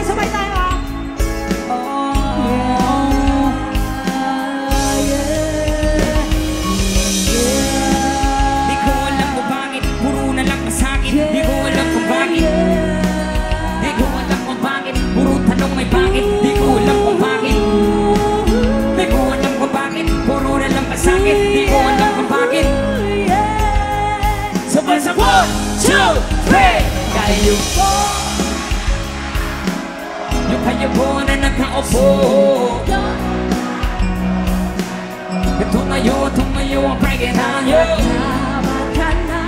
Sabay tayo ah. Di ko alam kung bakit, puro na lang masakit. Di ko alam kung bakit. Di ko alam kung bakit, puro tanong may bakit. Di ko alam kung bakit. Di ko alam kung bakit, puro na lang masakit. Di ko alam kung bakit. Sabay sa 1, 2, 3. Kayo po, yung kayo po na nakaupo. Tumayo ang pregin na nyo. Baka na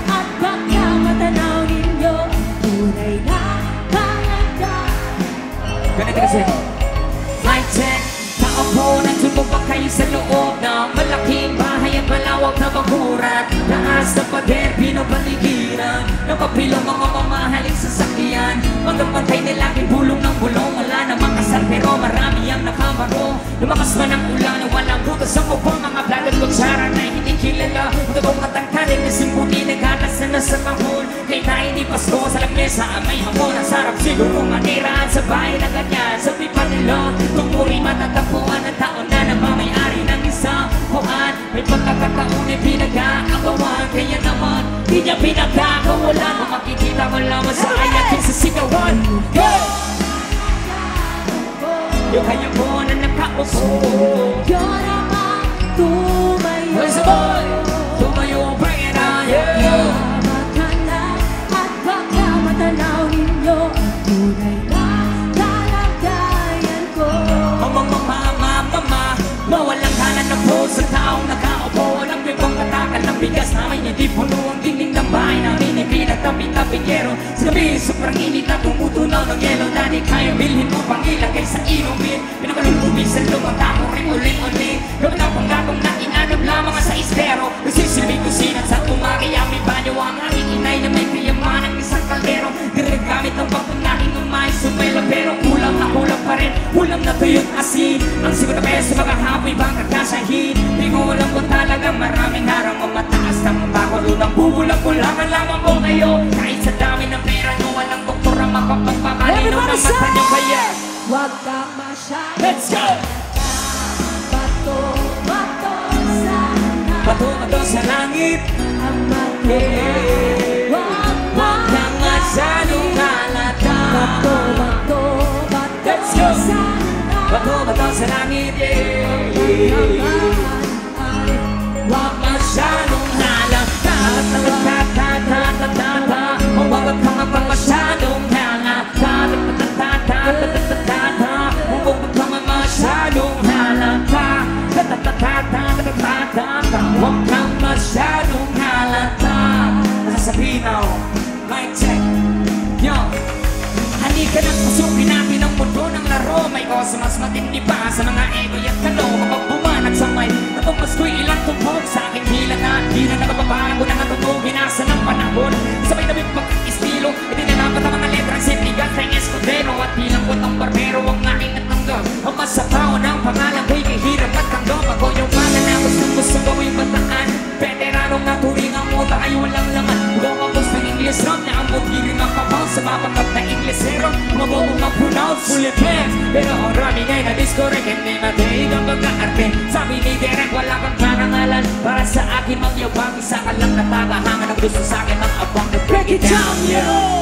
at baka matanaw ninyo tunay na talaga. Ganito kasi mic check, nakaupo, nandun ba kayo sa loob na malaking bahay at malawak na bakuran? Taas na pader, pinapaligiran ng kapilong mga mamahaling sasakyan. Mga pantay na laging bulong ng bulong. Wala namang kasal pero marami ang nakamaro. Lumakas man ang ulan, walang butas ang upang mga vlog at kutsara na hindi kilala. Totoong katangkaling na simputi, naghanas na nasa kahon. Kaya na hindi pasko sa lamesa, may hamon. Ang sarap siguro maniraan sa bahay na ganyan. Sabi pa nila, kung muli matatagpuan ang taon na namamayari ng isang kuhan. May pagkakataon ay pinag-aagawan, kaya naman di niya pinagkakawalan. Kung makikita mo lamang sa ayatin sa sigawan. Yung kayo po na nakaupo, Yun naman tumayo. Where's the boy? Tumayo, bring it on, yeah. Baka na at baka matanaw ninyo tunay na kalagayan ko. Mama, mawalang kanan na po sa taong nakaupo. Walang bibang katakal ng bigas namin, hindi puno ang dingding ng bahay namin. Pinagtabi-tabingero sa gabi, sobrang init na tumutunaw ng yelo. Na di kaya bilhin mo pang ilagay sa inumin. Pinakalong tumisan lumata mo rin uling-uling. Gawin ang panggatong na inanam lamang sa ispero. Nagsisilbing kusinan sa tumaki, may banyo ang aking inay na may kayaman ng isang kaldero. Ginagamit ng pagpunaking ng mais sumelo, pero kulang na kulang pa rin. Ulam na tuyot asin, ang 50 peso magahapoy bang kakasahin. Di ko alam kung talagang maraming harang o mataas ng bakulunang bubulang kulangan lamang mo kayo. Kahit sa dami ng pera nyo, walang doktor ang makapagpamalinaw ng mata nyo kaya. Huwag kang masyadong Let's go! Bato sana Bato sa langit. ang magkaya. Huwag kang masyadong halata. Bato Let's go! sana Bato sa langit. Huwag masyadong halata. Huwag kang masyadong halata. Huwag kang masyadong halata. Huwag kang masyadong halata. Nasasabihin ako, mic check. Yo, halika na't pasukin natin ang mundo ng laro. May oso mas matindi pa sa mga ego at kalo. Kapag bumanag sa may natumbas ko'y ilang tumbog sa aking hila na di na nakababago na natutugin nasa ng panahon. Sabay na may pagkakistilo, hindi na dapat ang mga letrang sinigas ng escudero. At bilang butang barbero ang aking natanggap. Ang masataw ng pangalan ko'y kahirap at tanggap. Ako yung mana na gusto gawin bataan. Veteranong naturing ang utak ay walang laman. Huwag ang gusto ng English ram na ang butirin ang papaw sa mapangkap na Inglesero. Mga mag-pronounce fully fans, pero ang rami nga'y na-discorrect. Hindi matiig ang pagkaarte. Sabi ni Derek wala kang karangalan. Para sa akin magyabang isa ka lang natagahangan. Ang gusto sa akin ang abang na break it down, yo!